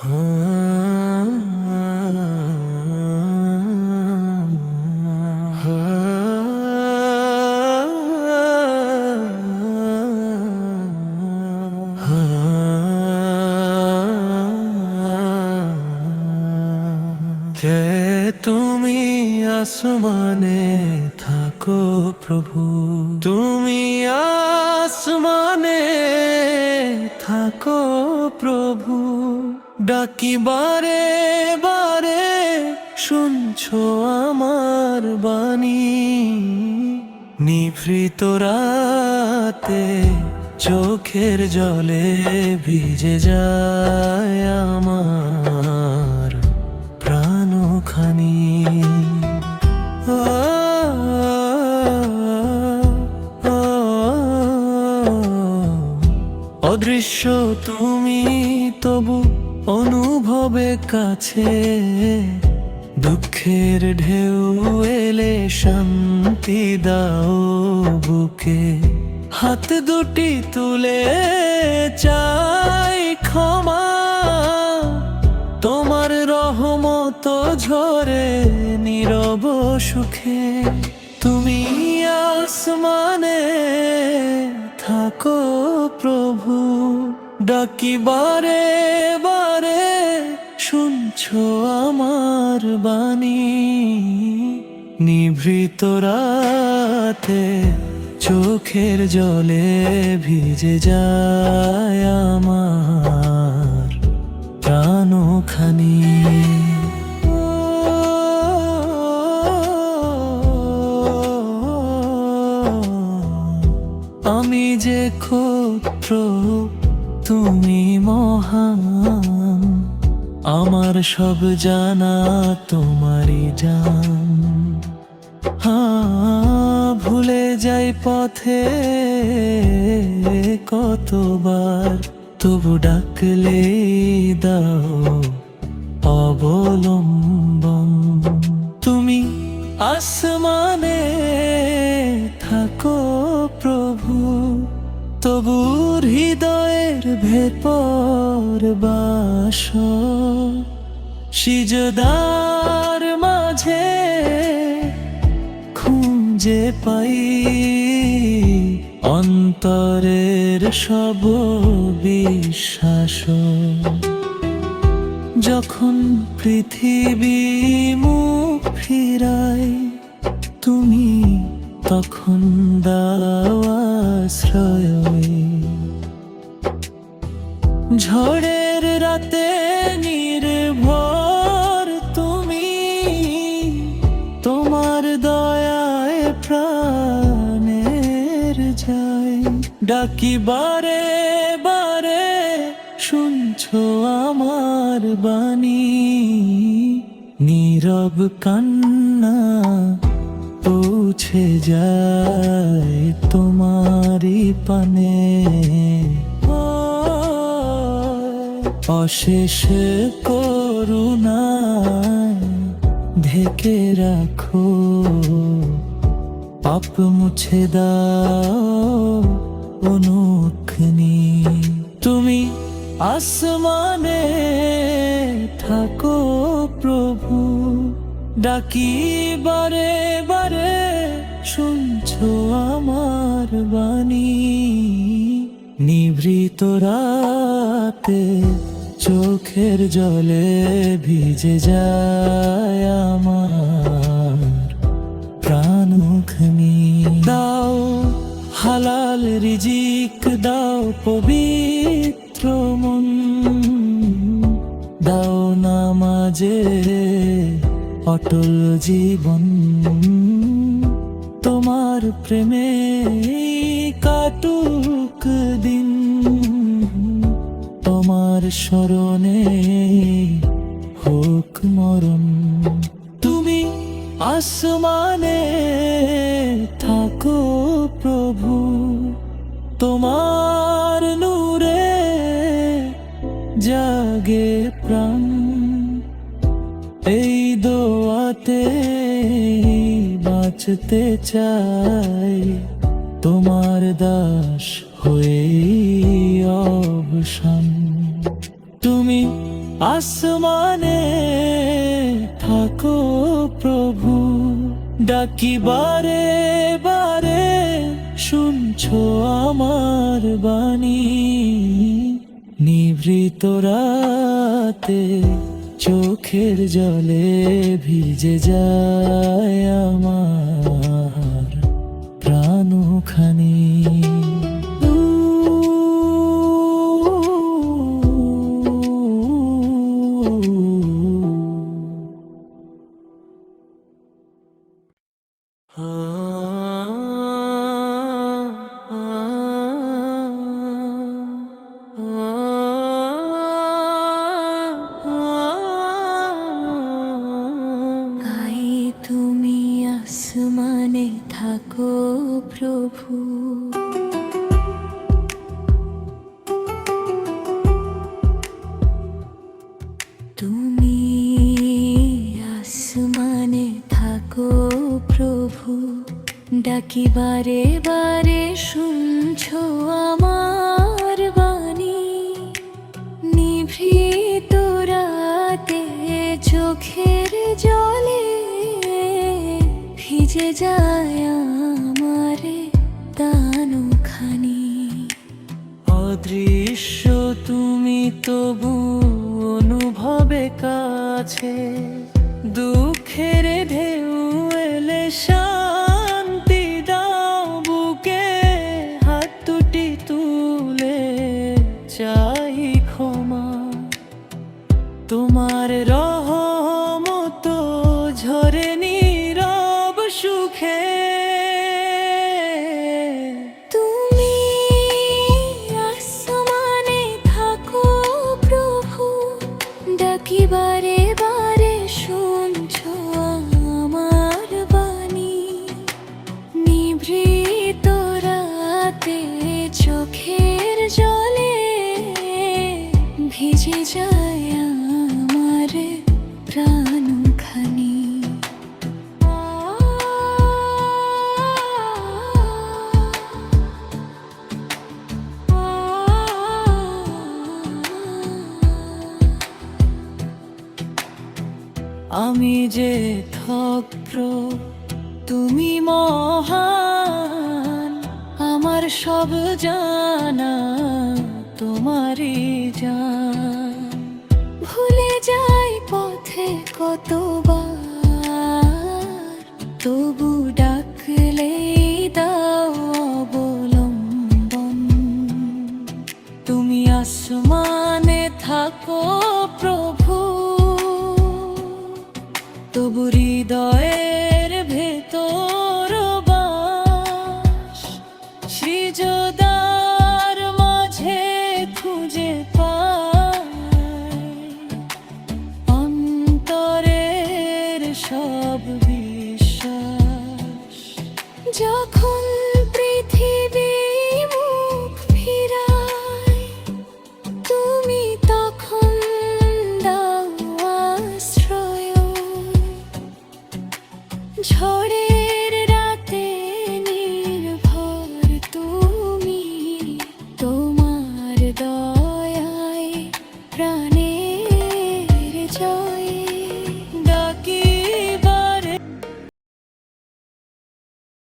কে তুমি আসমানে থাকো প্রভু, তুমি আসমানে থাকো প্রভু, ডাকি বারে বারে শুনছো আমার বাণী, নিভৃত রাতে চোখের জলে ভিজে যায় আমার প্রাণখানি। অদৃশ্য তুমি তবু অনুভবে কাছে, দুঃখের ঢেউ এলে শান্তি দাও বুকে, হাত দুটি তুলে চাই ক্ষমা, তোমার রহমত ঝরে নীরব সুখে, তুমি আসমানে থাকো প্রভু, ডাকি বারে বারে শুনছো আমার বাণী, নিভৃত রাতে চোখের জলে ভিজে যায় আমার প্রাণখানি। আমি যে ক্ষুদ্র তুমি মহান, আমার সব জানা তোমারই জান, ভুলে যাই পথে কতবার, তবু ডাকলে দাও অবলম্বন, তুমি আসমানে থাকো প্রভু, তবু হৃদয়ের ভেতর বাস, সিজদার মাঝে খুঁজে পাই অন্তরের সব বিশ্বাস, যখন পৃথিবী মুখ ফিরায় তুমি তখন দাও আশ্রয়, ঝড়ের রাতে নির্ভর তুমি, তোমার দয়ায় প্রাণের যায়, ডাকি বারে বারে শুনছো আমার বাণী, নীরব কান্না পৌঁছে যায় তোমারি পানে, অশেষ করুণায় ঢেকে রাখো, পাপ মুছে দাও অনুক্ষণি, তুমি আসমানে থাকো প্রভু, ডাকি বারে বারে শুনছো আমার বাণী, নিভৃত রাতে চোখের জলে ভিজে যায় আমার প্রাণখানি, দাও হালাল রিজিক, দাও পবিত্র মন, দাও নামাজে অটল জীবন, তোমার প্রেমে কাটুক দিন, তোমার স্মরণে হোক মরণ, তুমি আসমানে থাকো প্রভু, তোমার নূরে জাগে প্রাণ, এই দোয়াতে বাঁচতে চাই তোমার দাস হয়ে অবসান, তুমি আসমানে থাকো প্রভু, ডাকি বারে বারে শুনছো আমার বাণী। নিভৃত রাতে চোখের জলে ভিজে যায় আমার প্রাণখানি। আই তুমি আসমানে থাকো প্রভু, তুমি আসমানে থাকো প্রভু, ডাকি বারে বারে শুনছো আমার বাণী। নিভৃত রাতে চোখের জলে ভিজে যায় আমারে দানখানি। অদৃশ্য তুমি তবু অনুভবে কাছে, দুঃখের ঢেউ এলে শান্তি দাও বুকে। হাত দুটি তুলে চাই ক্ষমা, তোমার রহমত ঝরে নীরব সুখে। তুমি আসমানে থাকো প্রভু, ডাকি বারে বারে শুনছো আমার বাণী। নিভৃত রাতে চোখের জলে ভিজে যায় আমার প্রাণখানি। আমি যে ক্ষব্র তুমি মহান, আমার সব জানা তোমারই জান। ভুলে যাই পথে কতবার, তবু ডাকলে দাও অবলম্বন। তুমি আসমানে থাকো প্রভু, তবু হৃদয়